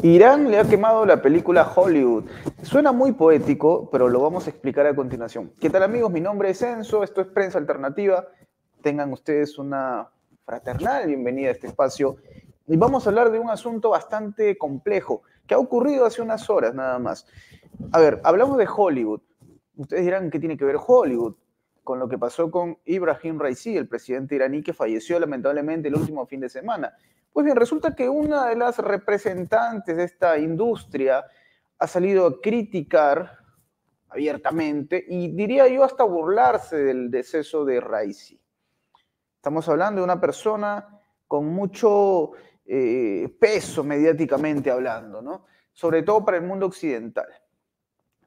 Irán le ha quemado la película Hollywood. Suena muy poético, pero lo vamos a explicar a continuación. ¿Qué tal, amigos? Mi nombre es Enzo, esto es Prensa Alternativa. Tengan ustedes una fraternal bienvenida a este espacio. Y vamos a hablar de un asunto bastante complejo que ha ocurrido hace unas horas nada más. A ver, hablamos de Hollywood. Ustedes dirán, ¿qué tiene que ver Hollywood con lo que pasó con Ibrahim Raisi, el presidente iraní que falleció lamentablemente el último fin de semana? Pues bien, resulta que una de las representantes de esta industria ha salido a criticar abiertamente y diría yo hasta burlarse del deceso de Raisi. Estamos hablando de una persona con mucho peso mediáticamente hablando, ¿no? Sobre todo para el mundo occidental.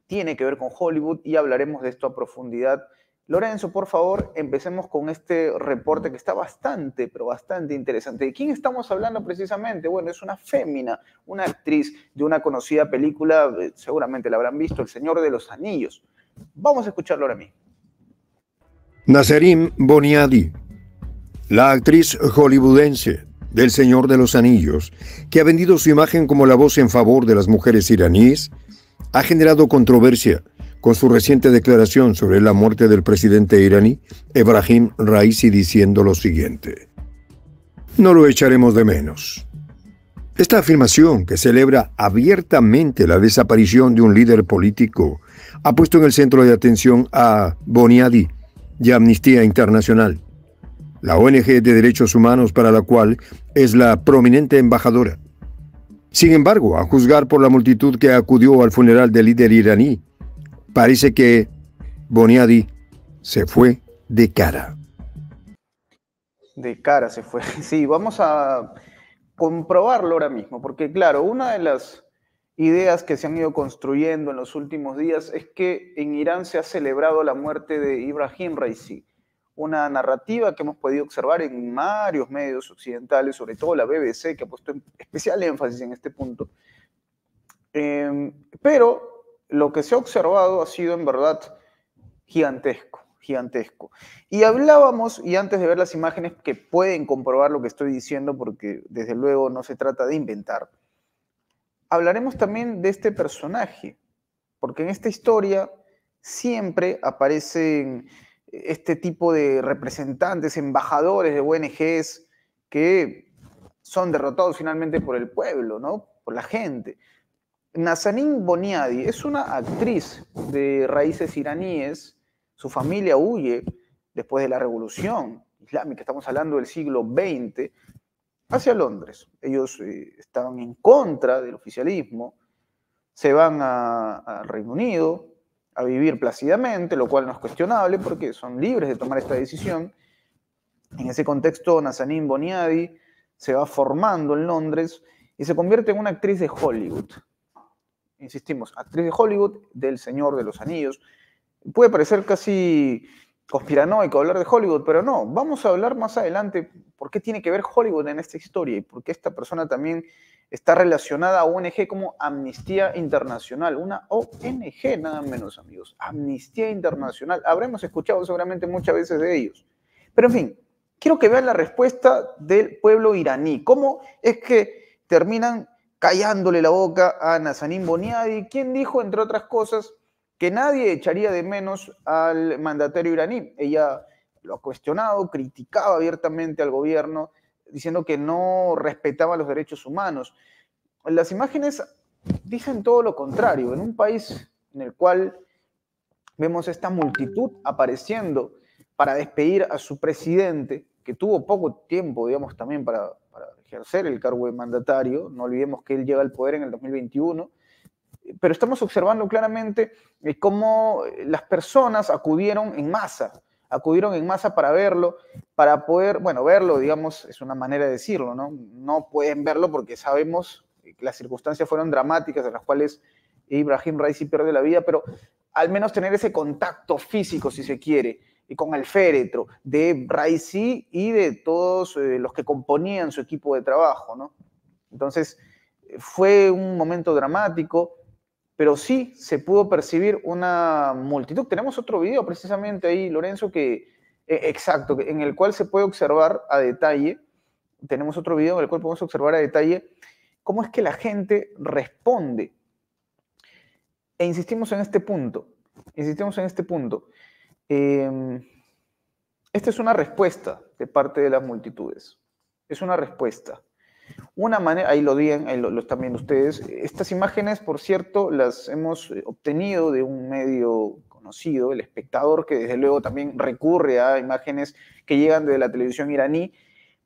Tiene que ver con Hollywood y hablaremos de esto a profundidad. Lorenzo, por favor, empecemos con este reporte que está bastante, pero bastante interesante. ¿De quién estamos hablando precisamente? Bueno, es una fémina, una actriz de una conocida película, seguramente la habrán visto, El Señor de los Anillos. Vamos a escucharlo ahora mismo. Nazarin Boniadi, la actriz hollywoodense del Señor de los Anillos, que ha vendido su imagen como la voz en favor de las mujeres iraníes, ha generado controversia con su reciente declaración sobre la muerte del presidente iraní, Ebrahim Raisi, diciendo lo siguiente: "No lo echaremos de menos". Esta afirmación, que celebra abiertamente la desaparición de un líder político, ha puesto en el centro de atención a Boniadi y a Amnistía Internacional, la ONG de derechos humanos para la cual es la prominente embajadora. Sin embargo, a juzgar por la multitud que acudió al funeral del líder iraní, parece que Boniadi se fue de cara. De cara se fue. Sí, vamos a comprobarlo ahora mismo, porque claro, una de las ideas que se han ido construyendo en los últimos días es que en Irán se ha celebrado la muerte de Ibrahim Raisi, una narrativa que hemos podido observar en varios medios occidentales, sobre todo la BBC, que ha puesto especial énfasis en este punto. Pero lo que se ha observado ha sido en verdad gigantesco, gigantesco. Y hablábamos, y antes de ver las imágenes que pueden comprobar lo que estoy diciendo, porque desde luego no se trata de inventar, hablaremos también de este personaje, porque en esta historia siempre aparecen este tipo de representantes, embajadores de ONGs que son derrotados finalmente por el pueblo, ¿no? Por la gente. Nazanin Boniadi es una actriz de raíces iraníes. Su familia huye después de la revolución islámica, estamos hablando del siglo XX, hacia Londres. Ellos estaban en contra del oficialismo, se van a Reino Unido a vivir plácidamente, lo cual no es cuestionable porque son libres de tomar esta decisión. En ese contexto, Nazanin Boniadi se va formando en Londres y se convierte en una actriz de Hollywood. Insistimos, actriz de Hollywood, del Señor de los Anillos. Puede parecer casi conspiranoico hablar de Hollywood, pero no. Vamos a hablar más adelante por qué tiene que ver Hollywood en esta historia y por qué esta persona también está relacionada a ONG como Amnistía Internacional. Una ONG, nada menos, amigos. Amnistía Internacional. Habremos escuchado seguramente muchas veces de ellos. Pero en fin, quiero que vean la respuesta del pueblo iraní. ¿Cómo es que terminan callándole la boca a Nazanin Boniadi, quien dijo, entre otras cosas, que nadie echaría de menos al mandatario iraní? Ella lo ha cuestionado, criticaba abiertamente al gobierno, diciendo que no respetaba los derechos humanos. Las imágenes dicen todo lo contrario. En un país en el cual vemos esta multitud apareciendo para despedir a su presidente, que tuvo poco tiempo, digamos, también para ejercer el cargo de mandatario. No olvidemos que él llega al poder en el 2021, pero estamos observando claramente cómo las personas acudieron en masa para verlo, para poder, bueno, verlo, digamos, es una manera de decirlo, ¿no? No pueden verlo porque sabemos que las circunstancias fueron dramáticas en las cuales Ibrahim Raisi pierde la vida, pero al menos tener ese contacto físico, si se quiere, y con el féretro de Raisi y de todos los que componían su equipo de trabajo, ¿no? Entonces, fue un momento dramático, pero sí se pudo percibir una multitud. Tenemos otro video precisamente ahí, Lorenzo, exacto, en el cual se puede observar a detalle, tenemos otro video en el cual podemos observar a detalle cómo es que la gente responde. E insistimos en este punto, esta es una respuesta de parte de las multitudes, es una respuesta. Una manera, ahí lo digan, ahí lo están viendo ustedes, estas imágenes, por cierto, las hemos obtenido de un medio conocido, El Espectador, que desde luego también recurre a imágenes que llegan de la televisión iraní,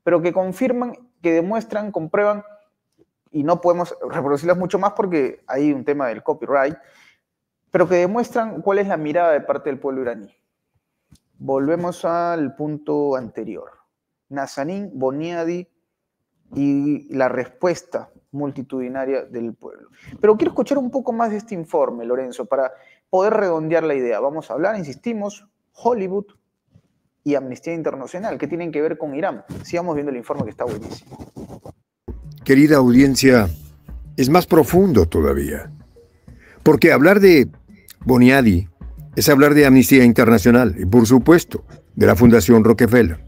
pero que confirman, que demuestran, comprueban, y no podemos reproducirlas mucho más porque hay un tema del copyright, pero que demuestran cuál es la mirada de parte del pueblo iraní. Volvemos al punto anterior. Nazanin, Boniadi y la respuesta multitudinaria del pueblo. Pero quiero escuchar un poco más de este informe, Lorenzo, para poder redondear la idea. Vamos a hablar, insistimos, Hollywood y Amnistía Internacional, que tienen que ver con Irán. Sigamos viendo el informe, que está buenísimo. Querida audiencia, es más profundo todavía. Porque hablar de Boniadi es hablar de Amnistía Internacional y, por supuesto, de la Fundación Rockefeller.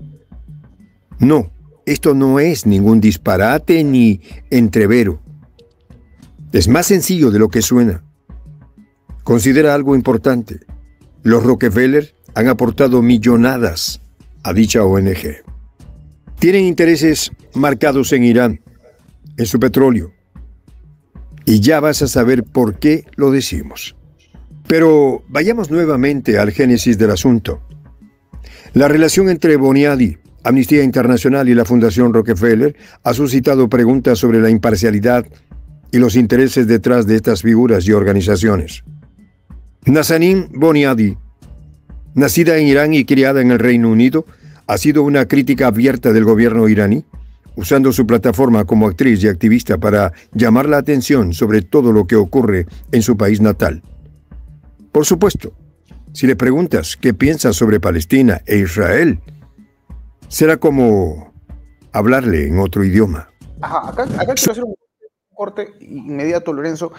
No, esto no es ningún disparate ni entrevero. Es más sencillo de lo que suena. Considera algo importante. Los Rockefeller han aportado millonadas a dicha ONG. Tienen intereses marcados en Irán, en su petróleo. Y ya vas a saber por qué lo decimos. Pero vayamos nuevamente al génesis del asunto. La relación entre Boniadi, Amnistía Internacional y la Fundación Rockefeller ha suscitado preguntas sobre la imparcialidad y los intereses detrás de estas figuras y organizaciones. Nazanin Boniadi, nacida en Irán y criada en el Reino Unido, ha sido una crítica abierta del gobierno iraní, usando su plataforma como actriz y activista para llamar la atención sobre todo lo que ocurre en su país natal. Por supuesto, si le preguntas qué piensa sobre Palestina e Israel, será como hablarle en otro idioma. Ajá, acá quiero hacer un corte inmediato, Lorenzo,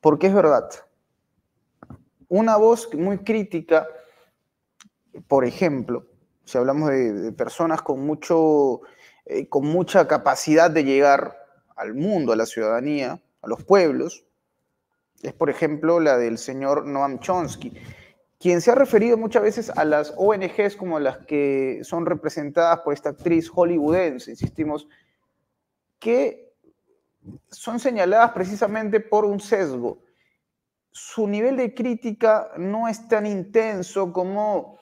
porque es verdad. Una voz muy crítica, por ejemplo, si hablamos de personas con mucha capacidad de llegar al mundo, a la ciudadanía, a los pueblos, es por ejemplo la del señor Noam Chomsky, quien se ha referido muchas veces a las ONGs como las que son representadas por esta actriz hollywoodense, insistimos, que son señaladas precisamente por un sesgo. Su nivel de crítica no es tan intenso como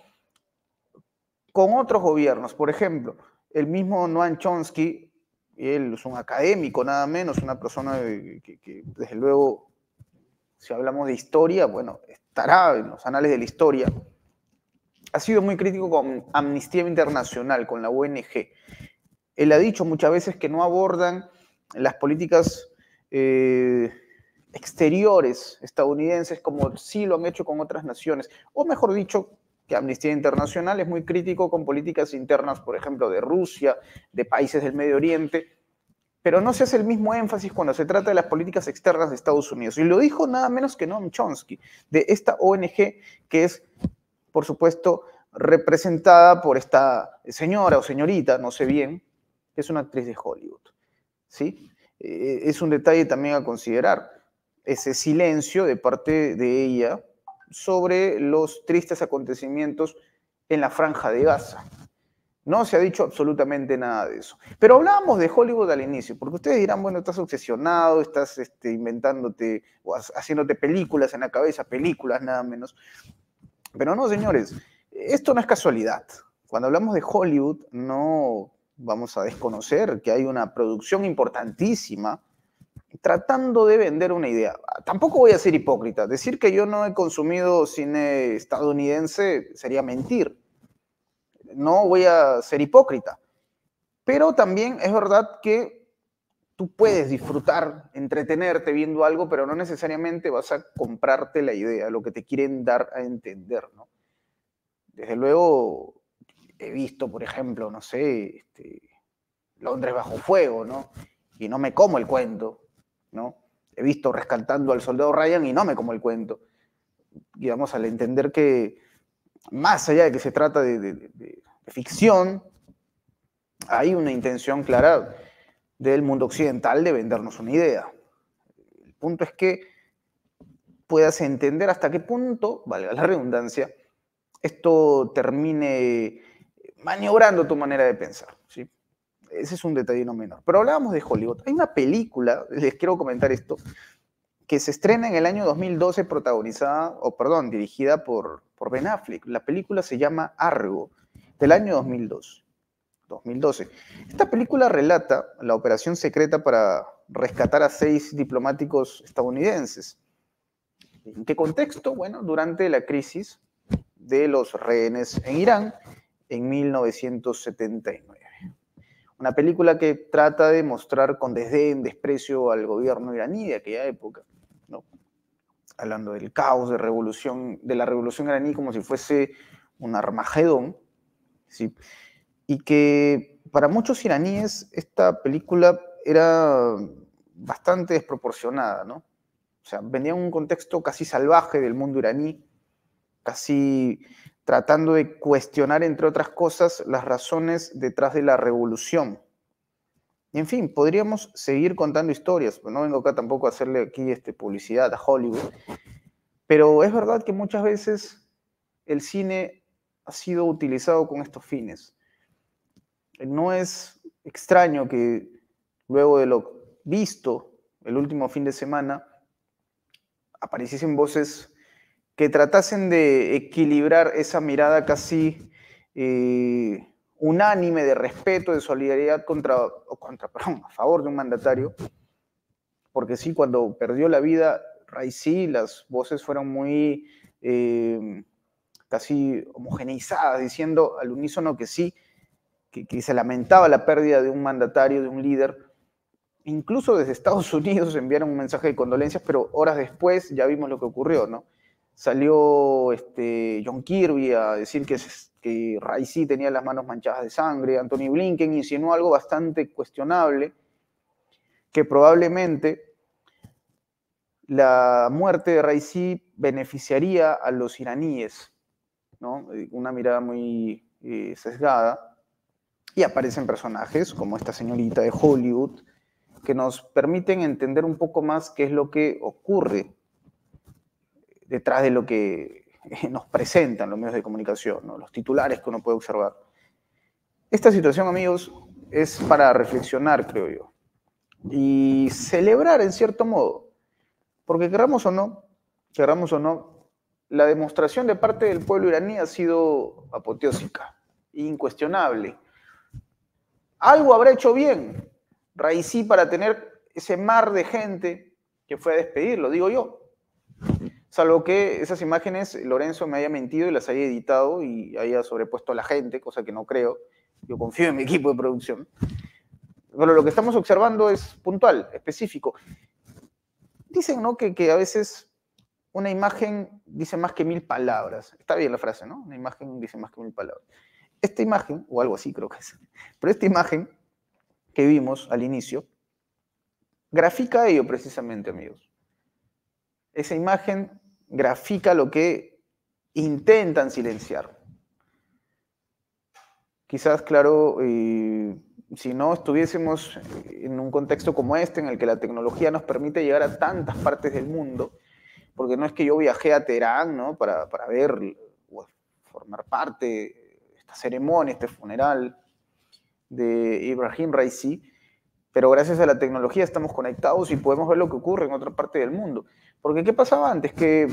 con otros gobiernos. Por ejemplo, el mismo Noam Chomsky, él es un académico nada menos, una persona que desde luego, si hablamos de historia, bueno, estará en los anales de la historia. Ha sido muy crítico con Amnistía Internacional, con la ONG. Él ha dicho muchas veces que no abordan las políticas exteriores estadounidenses como sí lo han hecho con otras naciones. O mejor dicho, que Amnistía Internacional es muy crítico con políticas internas, por ejemplo, de Rusia, de países del Medio Oriente, pero no se hace el mismo énfasis cuando se trata de las políticas externas de Estados Unidos. Y lo dijo nada menos que Noam Chomsky, de esta ONG que es, por supuesto, representada por esta señora o señorita, no sé bien, que es una actriz de Hollywood. ¿Sí? Es un detalle también a considerar, ese silencio de parte de ella sobre los tristes acontecimientos en la Franja de Gaza. No se ha dicho absolutamente nada de eso. Pero hablábamos de Hollywood al inicio, porque ustedes dirán, bueno, estás obsesionado, estás inventándote o haciéndote películas en la cabeza, películas nada menos. Pero no, señores, esto no es casualidad. Cuando hablamos de Hollywood, no vamos a desconocer que hay una producción importantísima tratando de vender una idea. Tampoco voy a ser hipócrita. Decir que yo no he consumido cine estadounidense sería mentir. No voy a ser hipócrita. Pero también es verdad que tú puedes disfrutar, entretenerte viendo algo, pero no necesariamente vas a comprarte la idea, lo que te quieren dar a entender, ¿no? Desde luego he visto, por ejemplo, no sé, Londres bajo fuego, ¿no? Y no me como el cuento, ¿no? He visto Rescatando al Soldado Ryan y no me como el cuento. Digamos, al entender que más allá de que se trata de ficción, hay una intención clara del mundo occidental de vendernos una idea. El punto es que puedas entender hasta qué punto, valga la redundancia, esto termine maniobrando tu manera de pensar, ¿sí? Ese es un detalle no menor. Pero hablábamos de Hollywood. Hay una película, les quiero comentar esto, que se estrena en el año 2012, dirigida por Ben Affleck. La película se llama Argo, del año 2012. Esta película relata la operación secreta para rescatar a 6 diplomáticos estadounidenses. ¿En qué contexto? Bueno, durante la crisis de los rehenes en Irán en 1979. Una película que trata de mostrar con desdén, desprecio al gobierno iraní de aquella época, ¿no? Hablando del caos de la revolución iraní como si fuese un Armagedón, ¿sí? Y que para muchos iraníes esta película era bastante desproporcionada, ¿no? O sea, venía en un contexto casi salvaje del mundo iraní, casi tratando de cuestionar, entre otras cosas, las razones detrás de la revolución. Y en fin, podríamos seguir contando historias, no vengo acá tampoco a hacerle aquí publicidad a Hollywood, pero es verdad que muchas veces el cine ha sido utilizado con estos fines. No es extraño que luego de lo visto el último fin de semana apareciesen voces que tratasen de equilibrar esa mirada casi unánime de respeto, de solidaridad a favor de un mandatario, porque sí, cuando perdió la vida Raisi, las voces fueron muy casi homogeneizadas, diciendo al unísono que sí, que se lamentaba la pérdida de un mandatario, de un líder. Incluso desde Estados Unidos enviaron un mensaje de condolencias, pero horas después ya vimos lo que ocurrió, ¿no? Salió John Kirby a decir que Raisi tenía las manos manchadas de sangre. Anthony Blinken insinuó algo bastante cuestionable, que probablemente la muerte de Raisi beneficiaría a los iraníes, ¿no? Una mirada muy sesgada. Y aparecen personajes como esta señorita de Hollywood que nos permiten entender un poco más qué es lo que ocurre detrás de lo que nos presentan los medios de comunicación, ¿no? Los titulares que uno puede observar. Esta situación, amigos, es para reflexionar, creo yo, y celebrar en cierto modo, porque querramos o no, la demostración de parte del pueblo iraní ha sido apoteósica, incuestionable. Algo habrá hecho bien Raisi para tener ese mar de gente que fue a despedirlo, digo yo. Salvo que esas imágenes Lorenzo me haya mentido y las haya editado y haya sobrepuesto a la gente, cosa que no creo. Yo confío en mi equipo de producción. Pero lo que estamos observando es puntual, específico. Dicen, ¿no?, que a veces una imagen dice más que 1000 palabras. Está bien la frase, ¿no? Una imagen dice más que 1000 palabras. Esta imagen, o algo así creo que es, pero esta imagen que vimos al inicio, grafica ello precisamente, amigos. Esa imagen grafica lo que intentan silenciar. Quizás, claro, si no estuviésemos en un contexto como este, en el que la tecnología nos permite llegar a tantas partes del mundo, porque no es que yo viajé a Teherán, ¿no?, para ver o formar parte de esta ceremonia, este funeral de Ibrahim Raisi, pero gracias a la tecnología estamos conectados y podemos ver lo que ocurre en otra parte del mundo. Porque ¿qué pasaba antes? Que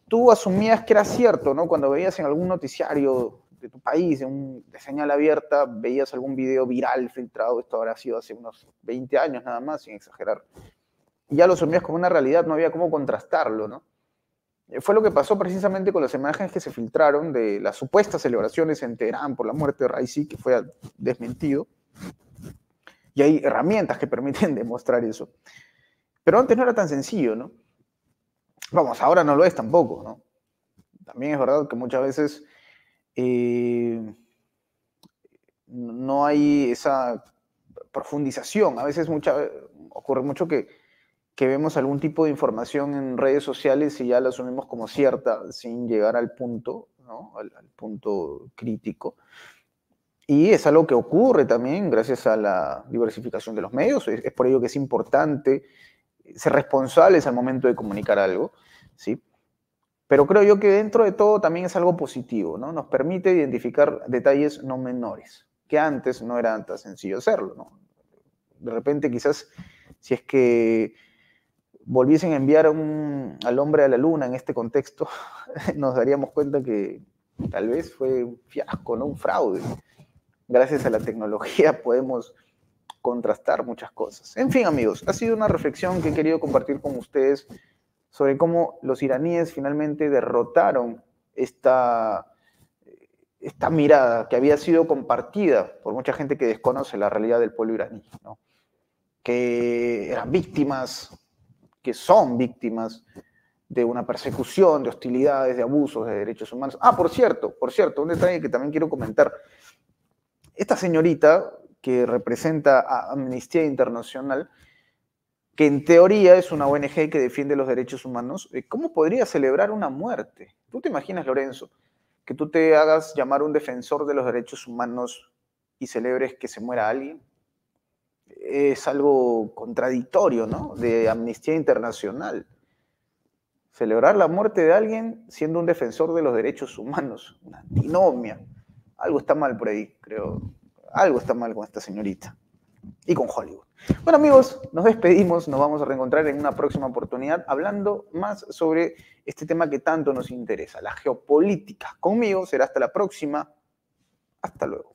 tú asumías que era cierto, ¿no? Cuando veías en algún noticiario de tu país, de señal abierta, veías algún video viral filtrado, esto habrá sido hace unos 20 años nada más, sin exagerar, y ya lo asumías como una realidad, no había cómo contrastarlo, ¿no? Fue lo que pasó precisamente con las imágenes que se filtraron de las supuestas celebraciones en Teherán por la muerte de Raisi, que fue desmentido. Y hay herramientas que permiten demostrar eso. Pero antes no era tan sencillo, ¿no? Vamos, ahora no lo es tampoco, ¿no? También es verdad que muchas veces no hay esa profundización. A veces ocurre mucho que vemos algún tipo de información en redes sociales y ya la asumimos como cierta sin llegar al punto, ¿no?, al punto crítico. Y es algo que ocurre también gracias a la diversificación de los medios. Es por ello que es importante ser responsables al momento de comunicar algo, ¿sí? Pero creo yo que dentro de todo también es algo positivo, ¿no? Nos permite identificar detalles no menores, que antes no era tan sencillo hacerlo, ¿no? De repente quizás si es que volviesen a enviar al hombre a la luna en este contexto, nos daríamos cuenta que tal vez fue un fiasco, ¿no? Un fraude. Gracias a la tecnología podemos contrastar muchas cosas. En fin, amigos, ha sido una reflexión que he querido compartir con ustedes sobre cómo los iraníes finalmente derrotaron esta mirada que había sido compartida por mucha gente que desconoce la realidad del pueblo iraní, ¿no? Que eran víctimas, que son víctimas de una persecución, de hostilidades, de abusos de derechos humanos. Por cierto, un detalle que también quiero comentar. Esta señorita que representa a Amnistía Internacional, que en teoría es una ONG que defiende los derechos humanos, ¿cómo podría celebrar una muerte? ¿Tú te imaginas, Lorenzo, que tú te hagas llamar un defensor de los derechos humanos y celebres que se muera alguien? Es algo contradictorio, ¿no? De Amnistía Internacional. Celebrar la muerte de alguien siendo un defensor de los derechos humanos, una antinomia. Algo está mal por ahí, creo. Algo está mal con esta señorita y con Hollywood. Bueno, amigos, nos despedimos, nos vamos a reencontrar en una próxima oportunidad hablando más sobre este tema que tanto nos interesa, la geopolítica. Conmigo será hasta la próxima. Hasta luego.